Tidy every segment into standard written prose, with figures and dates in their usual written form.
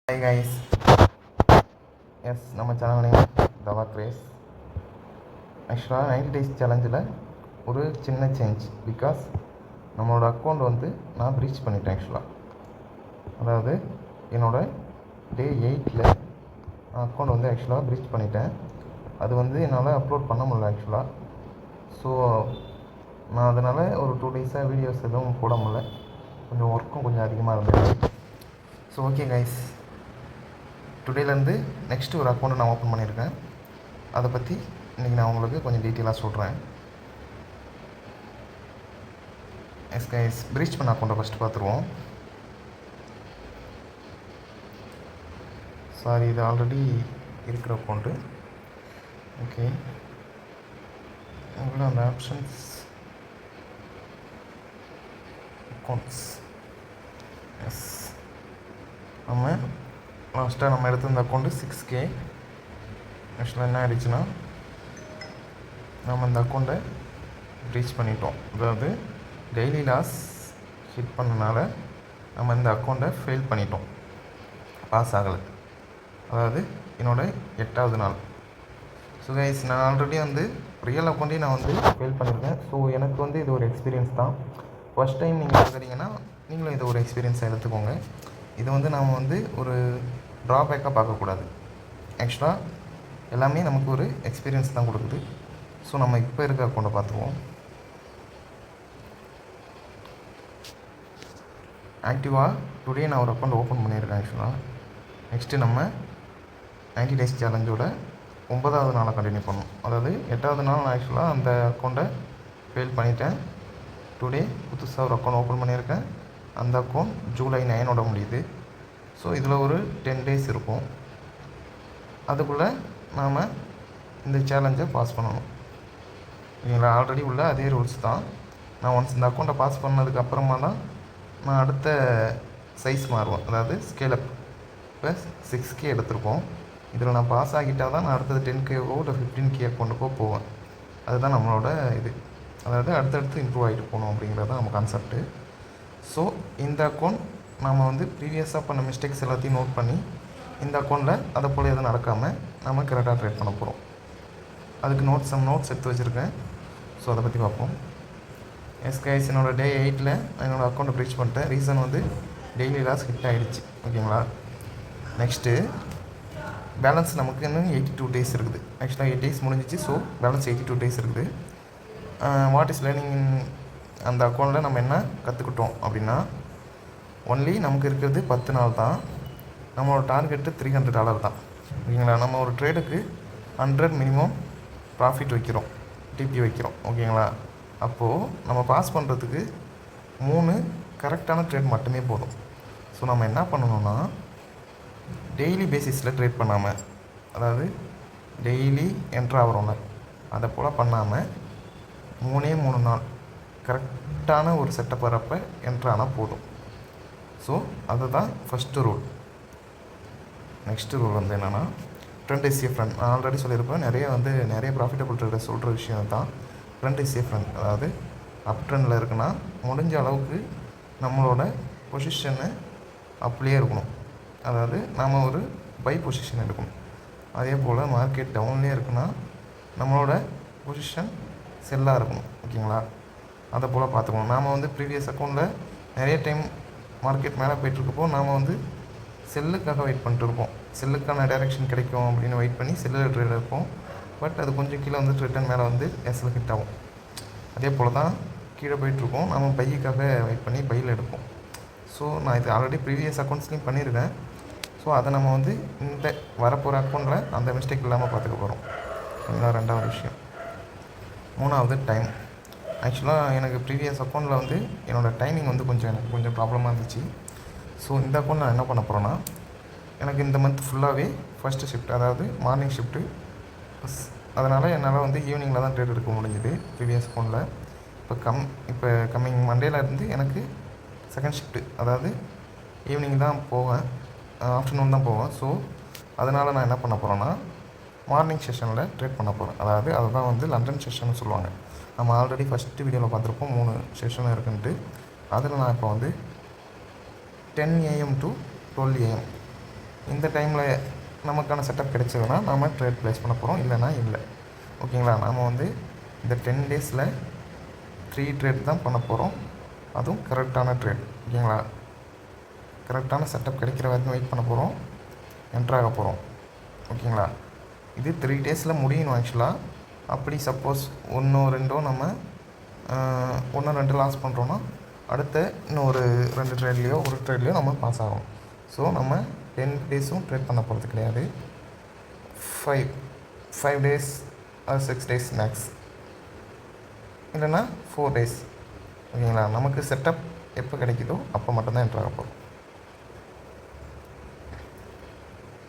Hi guys, நம்ம channel name தவா grace. ஆக்சுவலாக 90 days சேலஞ்சில் ஒரு சின்ன சேஞ்ச். பிகாஸ் நம்மளோட அக்கௌண்ட் வந்து நான் ப்ரீச் பண்ணிட்டேன். அதாவது என்னோடய டே 8ல் அக்கௌண்ட் வந்து ப்ரீச் பண்ணிட்டேன். அது வந்து என்னால் அப்லோட் பண்ண முடியல ஸோ நான் அதனால் ஒரு 2 days வீடியோஸ் எதுவும் போட முடியல. கொஞ்சம் ஒர்க்கும் கொஞ்சம் அதிகமாக இருந்துச்சு. ஸோ ஓகே கைஸ், டுடேலேருந்து நெக்ஸ்ட்டு ஒரு அக்கௌண்ட்டை நான் ஓப்பன் பண்ணியிருக்கேன். அதை பற்றி இன்றைக்கி நான் உங்களுக்கு கொஞ்சம் டீட்டெயிலாக சொல்கிறேன். கைஸ், ப்ரீச் பண்ண அக்கௌண்ட்டை ஃபஸ்ட்டு பார்த்துருவோம். சாரி, இது ஆல்ரெடி இருக்கிற அக்கௌண்ட்டு. ஓகே, உங்களோட அந்த ஆப்ஷன்ஸ் அக்கௌண்ட்ஸ் லாஸ்ட்டாக நம்ம எடுத்திருந்த அக்கௌண்ட்டு 6K. ஆக்சுவலாக என்ன ஆகிடுச்சுன்னா, நம்ம இந்த அக்கௌண்ட்டை ப்ரீச் பண்ணிட்டோம். அதாவது டெய்லி லாஸ் ஹிட் பண்ணனால நம்ம இந்த அக்கௌண்ட்டை ஃபெயில் பண்ணிட்டோம், பாஸ் ஆகலை. அதாவது என்னோடய 8வது நாள். ஸோ கைஸ், நான் ஆல்ரெடி வந்து ரியல் அக்கௌண்ட்டையும் நான் வந்து ஃபெயில் பண்ணியிருக்கேன். ஸோ எனக்கு வந்து இது ஒரு எக்ஸ்பீரியன்ஸ் தான். ஃபஸ்ட் டைம் நீங்கள் பார்க்குறீங்கன்னா நீங்களும் இது ஒரு எக்ஸ்பீரியன்ஸாக எடுத்துக்கோங்க. இது வந்து நாம் வந்து ஒரு ட்ராபேக்காக பார்க்கக்கூடாது. ஆக்சுவலாக எல்லாமே நமக்கு ஒரு எக்ஸ்பீரியன்ஸ் தான் கொடுக்குது. ஸோ நம்ம இப்போ இருக்க அக்கௌண்ட்டை பார்த்துருவோம். ஆக்டிவாக டுடே நான் ஒரு அக்கௌண்ட் ஓப்பன் பண்ணியிருக்கேன். ஆக்சுவலாக நெக்ஸ்ட்டு நம்ம 90 days சேலஞ்சோட 9வது நாளை கண்டினியூ பண்ணணும். அதாவது 8வது நாள் நான் ஆக்சுவலாக அந்த அக்கௌண்ட்டை ஃபெயில் பண்ணிட்டேன். டுடே புதுசாக ஒரு அக்கௌண்ட் ஓப்பன் பண்ணியிருக்கேன். அந்த அக்கௌண்ட் ஜூலை 9 முடியுது. ஸோ இதில் ஒரு 10 days இருக்கும். அதுக்குள்ளே நாம் இந்த சேலஞ்சை பாஸ் பண்ணணும். இவங்களை ஆல்ரெடி உள்ள அதே ரூல்ஸ் தான். நான் ஒன்ஸ் இந்த அக்கௌண்ட்டை பாஸ் பண்ணதுக்கு அப்புறமா தான் நான் அடுத்த சைஸ் மாறுவேன். அதாவது ஸ்கேலப் ப்ளஸ் 6K எடுத்திருக்கோம். இதில் நான் பாஸ் ஆகிட்டால் தான் நான் அடுத்தது 10Kவோ இல்லை 15K அக்கௌண்ட்டுக்கோ போவேன். அதுதான் நம்மளோட இது. அதாவது அடுத்தடுத்து இம்ப்ரூவ் ஆகிட்டு போகணும் அப்படிங்கிறது தான் நம்ம கான்செப்ட்டு. ஸோ இந்த அக்கௌண்ட் நாம் வந்து ப்ரீவியஸாக பண்ண மிஸ்டேக்ஸ் எல்லாத்தையும் நோட் பண்ணி இந்த அக்கௌண்ட்டில் அதை போல் எதுவும் நடக்காமல் நம்ம கரெக்டாக ட்ரேட் பண்ண போகிறோம். அதுக்கு நோட்ஸ் எடுத்து வச்சுருக்கேன். ஸோ அதை பற்றி பார்ப்போம். கைஸ், என்னோடய டே 8ல் என்னோடய அக்கௌண்ட்டை ப்ரீச் பண்ணிட்டேன். ரீசன் வந்து டெய்லி லாஸ் ஹிட் ஆகிடுச்சு. ஓகேங்களா. நெக்ஸ்ட்டு பேலன்ஸ் நமக்கு இன்னும் 82 days இருக்குது. ஆக்சுவலாக 8 days முடிஞ்சிச்சு. ஸோ பேலன்ஸ் 82 days இருக்குது. வாட் இஸ் லேர்னிங் அந்த அக்கௌண்ட்டில் நம்ம என்ன கற்றுக்கிட்டோம் அப்படின்னா, ஒன்லி நமக்கு இருக்கிறது 10 நாள் தான். நம்மளோட டார்கெட்டு $300 தான். ஓகேங்களா. நம்ம ஒரு ட்ரேடுக்கு 100 மினிமம் ப்ராஃபிட் வைக்கிறோம், டிபி வைக்கிறோம். ஓகேங்களா. அப்போது நம்ம பாஸ் பண்ணுறதுக்கு 3 கரெக்டான ட்ரேட் மட்டுமே போதும். ஸோ நம்ம என்ன பண்ணணும்னா, டெய்லி பேசிஸில் ட்ரேட் பண்ணாமல், அதாவது டெய்லி என்ட்ரு ஆகிறோம்ல, அதை போல் பண்ணாமல் 3 நாள் கரெக்டான ஒரு செட்டப் வரப்போ என்ட்ரு ஆனால் போதும். ஸோ அதுதான் ஃபஸ்ட்டு ரூல். நெக்ஸ்ட்டு ரூல் வந்து என்னென்னா, ட்ரெண்ட் இஸ் ஏ ஃப்ரெண்ட். நான் ஆல்ரெடி சொல்லியிருப்பேன். நிறைய ப்ராஃபிட்டபிள் ட்ரேடர் சொல்கிற விஷயம் தான் ட்ரெண்ட் இஸ் ஏ ஃப்ரெண்ட். அதாவது அப் ட்ரெண்டில் இருக்குன்னா முடிஞ்ச அளவுக்கு நம்மளோட பொசிஷனை அப்படியே இருக்கணும். அதாவது நாம் ஒரு பை பொசிஷன் எடுக்கணும். அதே போல் மார்க்கெட் டவுன்லேயே இருக்குன்னா நம்மளோட பொசிஷன் செல்லாக இருக்கணும். ஓகேங்களா. அதை போல் பார்த்துக்கணும். நாம் வந்து ப்ரீவியஸ் அக்கௌண்ட்டில் நிறைய டைம் மார்க்கெட் மேலே போய்ட்டுருக்கப்போ நாம் வந்து செல்லுக்காக வெயிட் பண்ணிட்டு இருப்போம். செல்லுக்கான டைரெக்ஷன் கிடைக்கும் அப்படின்னு வெயிட் பண்ணி செல்லில் ட்ரேட் எடுப்போம். பட் அது கொஞ்சம் கீழே வந்து ரிட்டர்ன் மேலே வந்து எஸ்எல் ஹிட் ஆகும். அதே போல் தான் கீழே போயிட்டுருக்கோம். நம்ம பைக்காக வெயிட் பண்ணி பையில் எடுப்போம். ஸோ நான் இது ஆல்ரெடி ப்ரீவியஸ் அக்கௌண்ட்ஸ்லையும் பண்ணியிருக்கேன். ஸோ அதை நம்ம வந்து இந்த வரப்போகிற அக்கௌண்ட்டில் அந்த மிஸ்டேக் இல்லாமல் பார்த்துக்க போகிறோம். இதுதான் 2வது விஷயம். 3வது டைம். ஆக்சுவலாக எனக்கு ப்ரீவியஸ் அக்கௌண்ட்டில் வந்து என்னோடய டைமிங் வந்து எனக்கு கொஞ்சம் ப்ராப்ளமாக இருந்துச்சு. ஸோ இந்த அக்கௌண்ட் நான் என்ன பண்ண போகிறேன்னா, எனக்கு இந்த மந்த் ஃபுல்லாகவே ஃபஸ்ட்டு ஷிஃப்ட், அதாவது மார்னிங் ஷிஃப்ட்டு. அதனால் என்னால் வந்து ஈவினிங்கில் தான் ட்ரேட் எடுக்க முடிஞ்சுது ப்ரீவியஸ் அக்கௌண்ட்டில். இப்போ கம்மிங் மண்டேலேருந்து எனக்கு செகண்ட் ஷிஃப்ட்டு, அதாவது ஈவினிங் தான் போவேன், ஆஃப்டர்நூன் தான் போவேன். ஸோ அதனால் நான் என்ன பண்ண போகிறேன்னா, மார்னிங் செஷனில் ட்ரேட் பண்ண போகிறேன். அதாவது அதுதான் வந்து லண்டன் செஷன் சொல்லுவாங்க. நம்ம ஆல்ரெடி ஃபஸ்ட்டு வீடியோவில் பார்த்துருப்போம் 3 செஷன் இருக்குன்ட்டு. அதில் நான் இப்போ வந்து 10 AM to 12 AM இந்த டைமில் நமக்கான செட்டப் கிடைச்சதுன்னா நம்ம ட்ரேட் ப்ளேஸ் பண்ண போகிறோம், இல்லைனா இல்லை. ஓகேங்களா? நாம் வந்து இந்த 10 டேஸில் 3 ட்ரேட் தான் பண்ண போகிறோம், அதுவும் கரெக்டான ட்ரேட். ஓகேங்களா? கரெக்டான செட்டப் கிடைக்கிற வரைக்கும் வெயிட் பண்ண போகிறோம், என்ட்ராக போகிறோம். ஓகேங்களா? இது 3 டேஸில் முடியணும் ஆக்சுவலாக. அப்படி சப்போஸ் ஒன்றோ ரெண்டோ நம்ம 1 2 லாஸ் பண்ணுறோன்னா அடுத்த இன்னும் ஒரு 2 ட்ரேட்லேயோ ஒரு ட்ரேட்லேயோ நம்ம பாஸ் ஆகும். ஸோ நம்ம 10 டேஸும் ட்ரேட் பண்ண போகிறது கிடையாது. 5 டேஸ் ஆர் 6 டேஸ் மேக்ஸ், இல்லைன்னா 4 டேஸ். ஓகேங்களா? நமக்கு செட்டப் எப்போ கிடைக்குதோ அப்போ மட்டும்தான் என்ட்ராக போகிறோம்.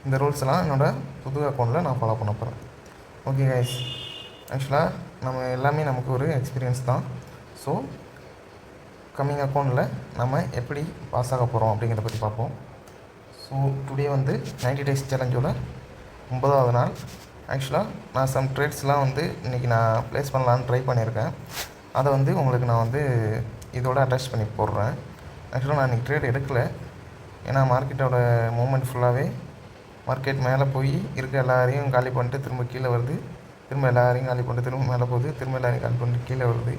இந்த ரூல்ஸ்லாம் என்னோடய புது அக்கௌண்ட்டில் நான் ஃபாலோ பண்ண போகிறேன். ஓகே கைஸ், ஆக்சுவலாக நம்ம எல்லாமே நமக்கு ஒரு எக்ஸ்பீரியன்ஸ் தான். ஸோ கம்மிங் அக்கௌண்ட்டில் நம்ம எப்படி பாஸ் ஆக போகிறோம் அப்படிங்கிறத பற்றி பார்ப்போம். ஸோ டுடே வந்து 90 டேஸ் சேலஞ்சோட 9வது நாள். ஆக்சுவலாக நான் சம் ட்ரேட்ஸ்லாம் வந்து இன்றைக்கி நான் ப்ளேஸ் பண்ணலான்னு ட்ரை பண்ணியிருக்கேன். அதை வந்து உங்களுக்கு நான் வந்து இதோட அட்டாச் பண்ணி போடுறேன். ஆக்சுவலாக நான் இன்றைக்கி ட்ரேட் எடுக்கலை, ஏன்னா மார்க்கெட்டோட மூமெண்ட் ஃபுல்லாகவே மார்க்கெட் மேலே போய் இருக்க எல்லாரையும் காலி பண்ணிட்டு திரும்ப கீழே வருது, திரும்ப எல்லாரையும் காலி பண்ணிட்டு திரும்ப மேலே போகுது, திரும்ப எல்லாரையும் காலி பண்ணிட்டு கீழே வருது.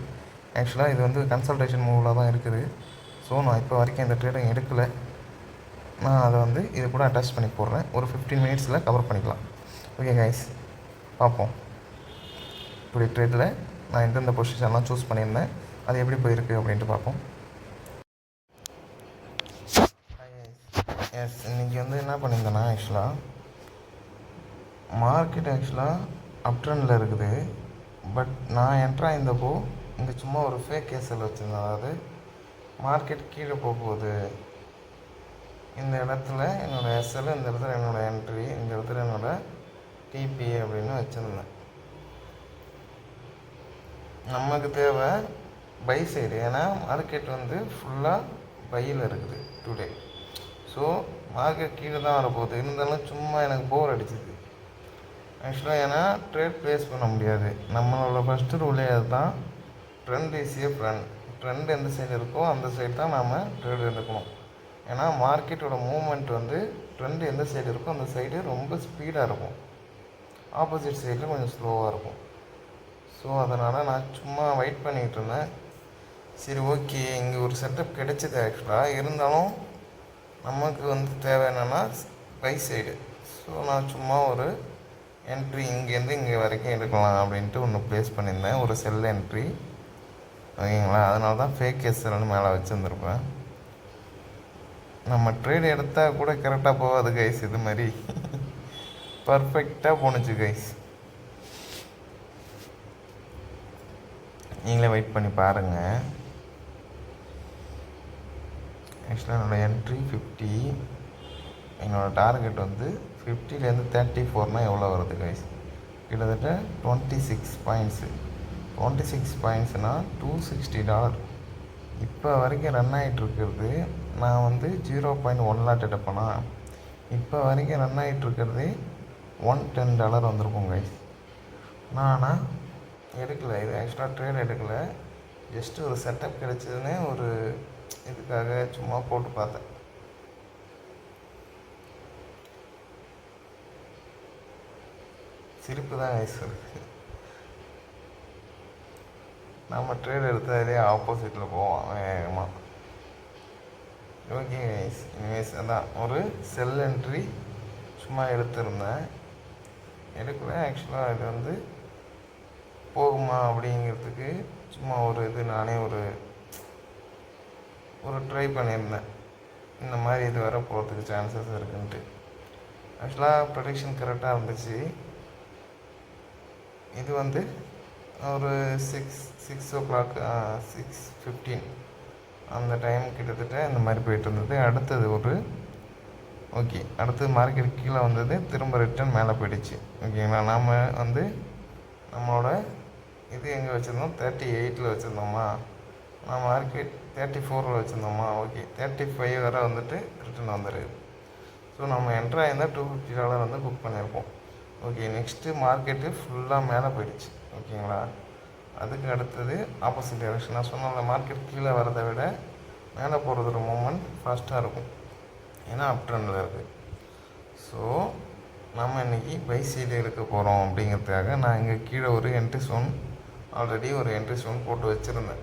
ஆக்சுவலாக இது வந்து கன்சல்டேஷன் மூவில் தான் இருக்குது. ஸோ நான் இப்போ வரைக்கும் இந்த ட்ரேடிங் எடுக்கலை. நான் அதை வந்து இது கூட அட்டாச் பண்ணி போடுறேன். ஒரு 15 மினிட்ஸில் கவர் பண்ணிக்கலாம். ஓகே கைஸ், பார்ப்போம். இப்படி ட்ரேடில் நான் எந்தெந்த பொசிஷன்லாம் சூஸ் பண்ணியிருந்தேன், அது எப்படி போயிருக்கு அப்படின்ட்டு பார்ப்போம். எஸ், இன்றைக்கி வந்து என்ன பண்ணியிருந்தேன்னா ஆக்சுவலாக மார்க்கெட் அப் ட்ரெண்டில் இருக்குது. பட் நான் என்ட்ராயிருந்தப்போ இங்கே சும்மா ஒரு ஃபேக் கேஸில் வச்சுருந்தேன். அதாவது மார்க்கெட் கீழே போகுது, இந்த இடத்துல என்னோடய எஸ்எல், இந்த இடத்துல என்னோடய என்ட்ரி, இந்த இடத்துல என்னோடய டிபி அப்படின்னு வச்சுருந்தேன். நமக்கு தேவை பை சைடு, ஏன்னா மார்க்கெட் வந்து ஃபுல்லாக பையில் இருக்குது டுடே. ஸோ மார்க்கெட் கீழே தான் வரப்போகுது. இருந்தாலும் சும்மா எனக்கு போர் அடிச்சுது ஆக்சுவலாக. ஏன்னா ட்ரேட் ப்ளேஸ் பண்ண முடியாது. நம்மளோட ஃபஸ்ட்டு ரூலே அதுதான், trend is a friend. Trend எந்த சைடு இருக்கோ அந்த சைடு தான் நாம் ட்ரேட் எடுக்கணும். ஏன்னா மார்க்கெட்டோட மூவ்மெண்ட் வந்து ட்ரெண்ட் எந்த சைடு இருக்கோ அந்த சைடு ரொம்ப ஸ்பீடாக இருக்கும், ஆப்போசிட் சைடில் கொஞ்சம் ஸ்லோவாக இருக்கும். ஸோ அதனால் நான் சும்மா வெயிட் பண்ணிகிட்டு இருந்தேன். சரி, ஓகே, இங்கே ஒரு செட்டப் கிடைச்சிது ஆக்சுவலாக. இருந்தாலும் நமக்கு வந்து தேவை என்னென்னா பை சைடு. ஸோ நான் சும்மா ஒரு என்ட்ரி இங்கேருந்து இங்கே வரைக்கும் எடுக்கலாம் அப்படின்ட்டு ஒன்று ப்ளேஸ் பண்ணியிருந்தேன், ஒரு செல் என்ட்ரி. ஓகேங்களா? அதனால தான் ஃபேக் எஸ்எல்னு மேலே வச்சுருந்துருப்பேன். நம்ம ட்ரேட் எடுத்தால் கூட கரெக்டாக போகாது கைஸ். இது மாதிரி பர்ஃபெக்டாக போணுச்சு கைஸ். நீங்களே வெயிட் பண்ணி பாருங்கள். ஆக்சுவலாக என்னோடய என்ட்ரி 50, என்னோடய டார்கெட் வந்து 50லேருந்து 34னால் எவ்வளோ வருது கைஸ்? கிட்டத்தட்ட 26 பாயிண்ட்ஸு. 26 பாயிண்ட்ஸ்னால் $260. இப்போ வரைக்கும் ரன் ஆகிட்டுருக்கிறது. நான் வந்து 0.1 எடுப்பேனா, இப்போ வரைக்கும் ரன் ஆகிட்டுருக்கிறது $110 வந்திருக்கும் கைஸ். நான் ஆனால் எடுக்கலை, இது ஆக்சுவலாக ட்ரேட் எடுக்கலை. ஜஸ்ட்டு ஒரு செட்டப் கிடச்சதுன்னு ஒரு இதுக்காக சும்மா போட்டு பார்த்தேன். சிரிப்பு தான் கைஸ் வருது. நம்ம ட்ரேட் எடுத்ததுலே ஆப்போசிட்டில் போவோம் வேகமாக. ஓகே கைஸ், இனிவேஸ் அதான் ஒரு செல் என்ட்ரி சும்மா எடுத்திருந்தேன், எடுக்கல. ஆக்சுவலாக இது வந்து போகுமா அப்படிங்கிறதுக்கு சும்மா ஒரு இது நானே ஒரு ட்ரை பண்ணியிருந்தேன். இந்த மாதிரி இது வர போகிறதுக்கு சான்சஸ் இருக்குன்ட்டு. ஆக்சுவலாக ப்ரொடிக்ஷன் கரெக்டாக இருந்துச்சு. இது வந்து ஒரு 6:15 அந்த டைம் கிட்டத்தட்ட இந்த மாதிரி போயிட்டு இருந்தது. அடுத்தது அடுத்தது மார்க்கெட் கீழே வந்தது, திரும்ப ரிட்டர்ன் மேலே போயிடுச்சு. ஓகேங்களா? நாம் வந்து நம்மளோட இது எங்கே வச்சுருந்தோம், 38ல் வச்சுருந்தோமா, நான் மார்க்கெட் 34ல் வச்சுருந்தோமா. ஓகே, 35 வரை வந்துட்டு ரிட்டர்ன் வந்துடுது. ஸோ நம்ம என்ட்ரு ஆயிருந்தால் $250 வந்து புக் பண்ணியிருப்போம். ஓகே, நெக்ஸ்ட்டு மார்க்கெட்டு ஃபுல்லாக மேலே போயிடுச்சு. ஓகேங்களா? அதுக்கு அடுத்தது ஆப்போசிட் டைரெக்ஷன். நான் சொன்ன மார்க்கெட் கீழே வரதை விட மேலே போகிறதோட மூமெண்ட் ஃபாஸ்ட்டாக இருக்கும், ஏன்னா அப் ட்ரெண்டில் இருக்குது. ஸோ நம்ம இன்றைக்கி பை சைடு எடுக்க போகிறோம் அப்படிங்கிறதுக்காக நான் இங்கே கீழே ஒரு என்ட்ரி ஸ்டோன் ஆல்ரெடி ஒரு என்ட்ரி ஸ்டோன் போட்டு வச்சுருந்தேன்.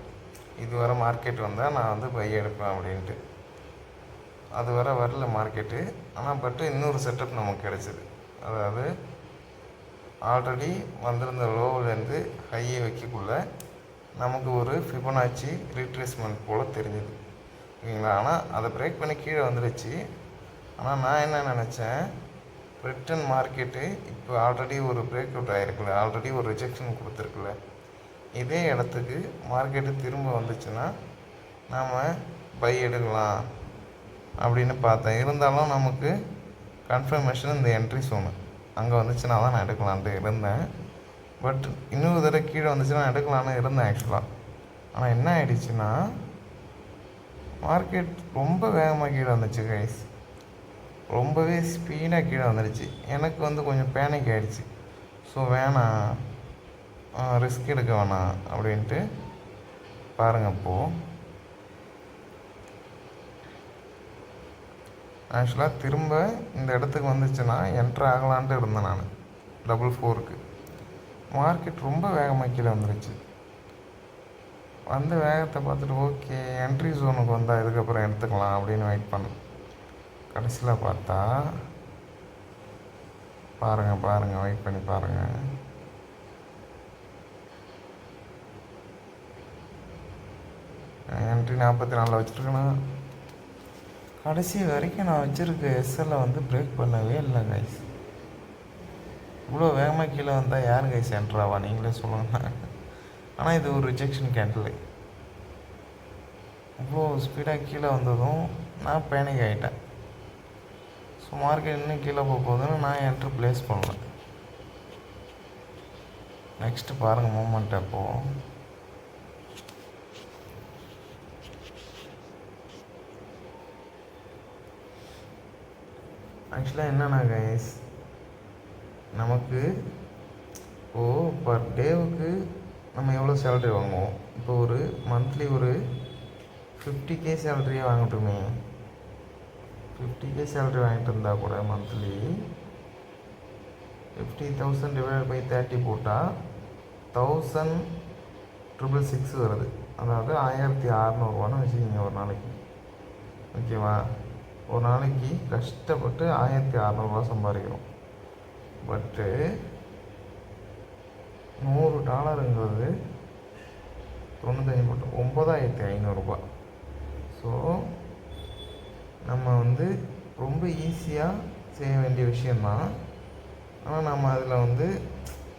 இது வர மார்க்கெட் வந்தால் நான் வந்து பை எடுப்பேன் அப்படின்ட்டு. அது வர வரல மார்க்கெட்டு. ஆனால் பட்டு இன்னொரு செட்டப் நமக்கு கிடச்சிது. அதாவது ஆல்ரெடி வந்திருந்த லோவிலேருந்து ஹையை வைக்கக்குள்ள நமக்கு ஒரு ஃபிபனாச்சி ரீட்ரேஸ்மெண்ட் போல் தெரிஞ்சுது, ஓகேங்களா. ஆனால் அதை பிரேக் பண்ணி கீழே வந்துடுச்சு. ஆனால் நான் என்ன நினச்சேன், ரிட்டன் மார்க்கெட்டு இப்போ ஆல்ரெடி ஒரு பிரேக் அவுட் ஆகிருக்குல்ல, ஆல்ரெடி ஒரு ரிஜெக்ஷன் கொடுத்துருக்குல்ல, இதே இடத்துக்கு மார்க்கெட்டு திரும்ப வந்துச்சுன்னா நாம் பை எடுக்கலாம் அப்படின்னு பார்த்தேன். இருந்தாலும் நமக்கு கன்ஃபர்மேஷன் இந்த என்ட்ரி சோனு அங்கே வந்துச்சுன்னா தான் நான் எடுக்கலான்ட்டு இருந்தேன். பட் இன்னொரு தடவை கீழே வந்துச்சுன்னா எடுக்கலான்னு இருந்தேன் ஆக்சுவலாக. ஆனால் என்ன ஆகிடுச்சுன்னா மார்க்கெட் ரொம்ப வேகமாக கீழே வந்துச்சு கைஸ். ரொம்பவே ஸ்பீடாக கீழே வந்துடுச்சு. எனக்கு வந்து கொஞ்சம் பேனிக் ஆகிடுச்சு. ஸோ வேணாம், ரிஸ்க் எடுக்க வேணாம் அப்படின்ட்டு பாருங்கள். இப்போது ஆக்சுவலாக திரும்ப இந்த இடத்துக்கு வந்துச்சுன்னா என்ட்ரு ஆகலான்ட்டு இருந்தேன் நான் 444க்கு. மார்க்கெட் ரொம்ப வேகமாக கீழே வந்துடுச்சு. வந்த வேகத்தை பார்த்துட்டு ஓகே என்ட்ரி ஜோனுக்கு வந்தால் இதுக்கப்புறம் எடுத்துக்கலாம் அப்படின்னு வெயிட் பண்ணேன். கடைசியில் பார்த்தா பாருங்கள் வெயிட் பண்ணி பாருங்கள். என்ட்ரி 44 வச்சுருக்கேன்னா கடைசி வரைக்கும் நான் வச்சுருக்க எஸ்எல்லை வந்து பிரேக் பண்ணவே இல்லை கைஸ். இவ்வளோ வேகமாக கீழே வந்தால் யார் கைஸ் என்ட்ரு ஆவா, நீங்களே சொல்லுங்கள். ஆனால் இது ஒரு ரிஜெக்ஷன் கேண்டில். இவ்வளோ ஸ்பீடாக கீழே வந்ததும் நான் பேனிக் ஆகிட்டேன். ஸோ மார்க்கெட் இன்னும் கீழே போகுதுன்னு நான் என்ட்ரு ப்ளேஸ் பண்ணேன். நெக்ஸ்ட்டு பாருங்கள் மூமெண்ட். அப்போது ஆக்சுவலாக என்னென்னா கைஸ், நமக்கு இப்போது பர் டேவுக்கு நம்ம எவ்வளோ சேலரி வாங்குவோம். இப்போ ஒரு மந்த்லி ஒரு 50K சேலரியே வாங்கட்டுமே. 50K சேலரி வாங்கிட்டு இருந்தால் கூட மந்த்லி 50,000 டிவைட் பை 30 போட்டால் 1,666 வருது. அதாவது 1,600 வச்சுக்கிங்க ஒரு நாளைக்கு, ஓகேவா. ஒரு நாளைக்கு கஷ்டப்பட்டு 1,600 சம்பாதிக்கிறோம். பட்டு $100 95 போட்டு 9,500. ஸோ நம்ம வந்து ரொம்ப ஈஸியாக செய்ய வேண்டிய விஷயந்தான். ஆனால் நம்ம அதில் வந்து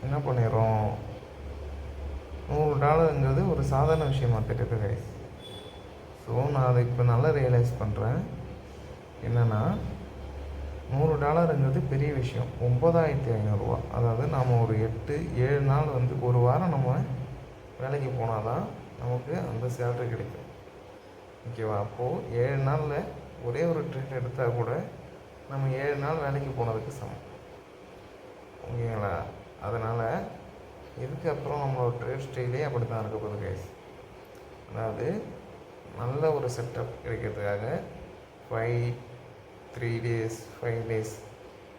என்ன பண்ணிடுறோம், $100 ஒரு சாதாரண விஷயமா தெரியுது கைஸ். ஸோ நான் அதை இப்போ நல்லா ரியலைஸ் பண்ணுறேன். என்னென்னா $100 பெரிய விஷயம். 9,500. அதாவது நாம் ஒரு 8-7 நாள் வந்து ஒரு வாரம் நம்ம வேலைக்கு போனால் தான் நமக்கு அந்த சேலரி கிடைக்கும், ஓகேவா. அப்போது 7 நாளில் ஒரே ஒரு ட்ரேட் எடுத்தால் கூட நம்ம 7 நாள் வேலைக்கு போனதுக்கு சமம், ஓகேங்களா. அதனால் இதுக்கப்புறம் நம்மளோட ட்ரேட் ஸ்டைலே அப்படி தான் இருக்க போகுது கைஸ். அதாவது நல்ல ஒரு செட்டப் கிடைக்கிறதுக்காக 3 days 5 days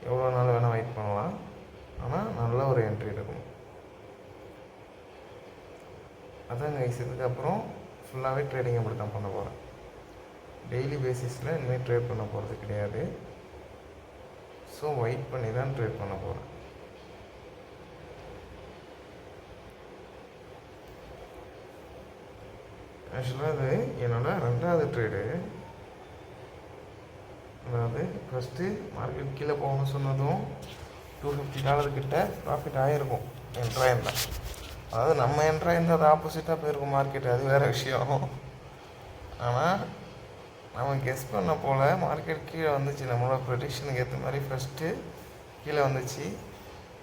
எவ்வளோ நாள் வேணால் வெயிட் பண்ணலாம். ஆனால் நல்ல ஒரு என்ட்ரி இருக்கும். அதான் கைஸ், இதுக்கப்புறம் ஃபுல்லாகவே ட்ரேடிங் அப்படி தான் பண்ண போகிறேன். டெய்லி பேசிஸில் இனிமேல் ட்ரேட் பண்ண போகிறது கிடையாது. ஸோ வெயிட் பண்ணி தான் ட்ரேட் பண்ண போகிறேன். ஆக்சுவலாக அது என்னோடய 2வது ட்ரேடு. அதாவது ஃபஸ்ட்டு மார்க்கெட் கீழே போகணும்னு சொன்னதும் $250 கிட்ட ப்ராஃபிட் ஆகிருக்கும் என்ட்ராயிருந்தேன். அதாவது நம்ம என்ட்ராயிருந்தால் அது ஆப்போசிட்டாக போயிருக்கும் மார்க்கெட், அது வேறு விஷயம். ஆனால் நம்ம கெஸ் பண்ண போல் மார்க்கெட் கீழே வந்துச்சு. நம்மளோட ப்ரெடிக்ஷனுக்கு ஏற்ற மாதிரி ஃபஸ்ட்டு கீழே வந்துச்சு.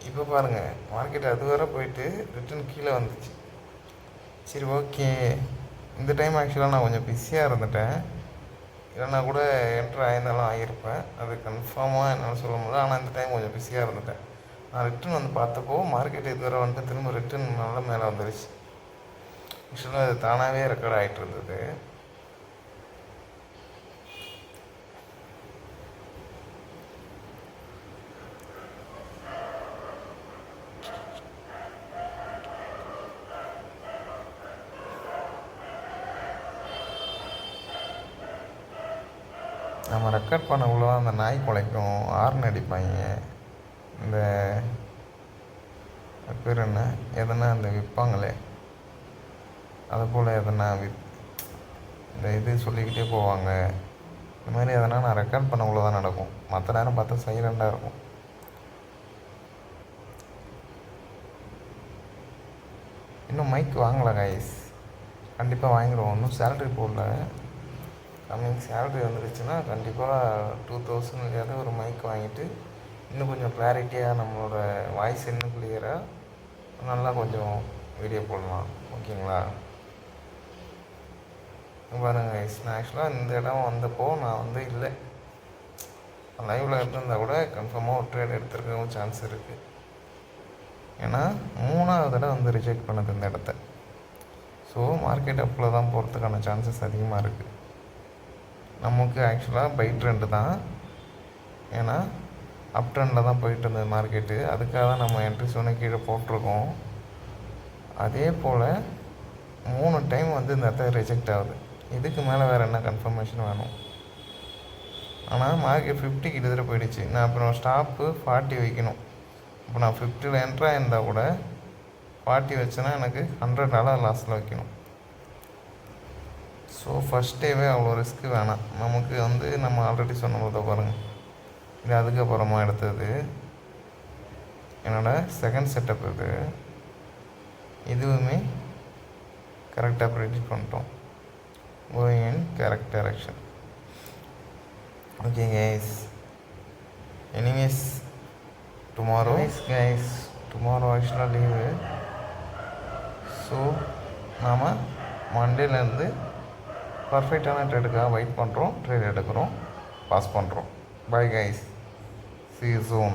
இப்போ பாருங்கள் மார்க்கெட் அது வரை போயிட்டு ரிட்டன் கீழே வந்துச்சு. சரி ஓகே, இந்த டைம் ஆக்சுவலாக நான் கொஞ்சம் பிஸியாக இருந்துட்டேன். இல்லைன்னா கூட என்ட்ரு ஆயிருந்தாலும் ஆகியிருப்பேன், அது கன்ஃபார்மாக என்னால் சொல்ல முடியல. ஆனால் இந்த டைம் கொஞ்சம் பிஸியாக இருந்துட்டேன். நான் ரிட்டன் வந்து பார்த்தப்போ மார்க்கெட் இதுவரை வந்துட்டு திரும்ப ரிட்டன் நல்ல மேலே வந்துடுச்சு. ஆக்சுவலாக அது தானாகவே ரெக்கார்ட் ஆகிட்டு இருந்தது. நம்ம ரெக்கார்ட் பண்ண உள்ள அந்த நாய் குலைக்கும், ஹார்ன் அடிப்பாங்க. இந்த பேர் என்ன, எதனா அந்த விற்பாங்களே அது போல் எதனா இந்த இது சொல்லிக்கிட்டே போவாங்க. இந்த மாதிரி எதனா நான் ரெக்கார்ட் பண்ணக்குள்ள தான் நடக்கும். மற்ற நேரம் பார்த்தா சைலண்டாக இருக்கும். இன்னும் மைக் வாங்கலை கைஸ், கண்டிப்பாக வாங்கிடுவோம். இன்னும் சேலரி போடல. கம்மிங் சேலரி வந்துடுச்சுன்னா கண்டிப்பாக 2000 ஒரு மைக் வாங்கிட்டு இன்னும் கொஞ்சம் கிளாரிட்டியாக நம்மளோட வாய்ஸ் இன்னும் கிளியராக நல்லா கொஞ்சம் வீடியோ போடலாம். ஓகேங்களா? பாருங்க கைஸ், நான் ஆக்சுவலாக இந்த இடம் வந்தப்போ நான் இல்லை, லைவில் இருந்திருந்தால் கூட கன்ஃபார்மாக ஒரு ட்ரேட் எடுத்துருக்கவும் சான்ஸ் இருக்குது. ஏன்னா 3வது தடவை ரிஜெக்ட் பண்ணது இந்த இடத்த. ஸோ மார்க்கெட் அப்பில் தான் போகிறதுக்கான சான்சஸ் அதிகமாக இருக்குது. நமக்கு ஆக்சுவலாக பை ட்ரெண்டு தான், ஏன்னா அப் ட்ரெண்டில் தான் போயிட்டு இருந்தது மார்க்கெட்டு. அதுக்காக தான் நம்ம என்ட்ரி சொன்ன கீழே போட்டிருக்கோம். அதே போல் 3 டைம் இந்த இடத்த ரிஜெக்ட் ஆகுது. இதுக்கு மேலே வேறு என்ன கன்ஃபர்மேஷன் வேணும்? ஆனால் மார்க்கெட் 50 கிட்டத்தட்ட போயிடுச்சு. நான் அப்புறம் ஸ்டாப்பு 40 வைக்கணும். இப்போ நான் 50ல் என்ட்ராக இருந்தால் கூட 40 வச்சேன்னா எனக்கு $100 லாஸில் வைக்கணும். ஸோ ஃபஸ்ட் டேவே அவ்வளோ ரிஸ்க்கு வேணாம் நமக்கு. நம்ம ஆல்ரெடி சொன்ன போது பாருங்கள், இது அதுக்கப்புறமா எடுத்தது என்னோடய செகண்ட் செட்டப். இதுவுமே கரெக்டாக ப்ரெடிக்ட் பண்ணிட்டோம். Going in correct direction. Okay guys, anyways tomorrow ஆக்சுவலாக லீவு. ஸோ நாம் மண்டேலேருந்து பர்ஃபெக்டான ட்ரேடுக்காக வெயிட் பண்ணுறோம். ட்ரேட் எடுக்கிறோம், பாஸ் பண்ணுறோம். Bye guys, see you soon.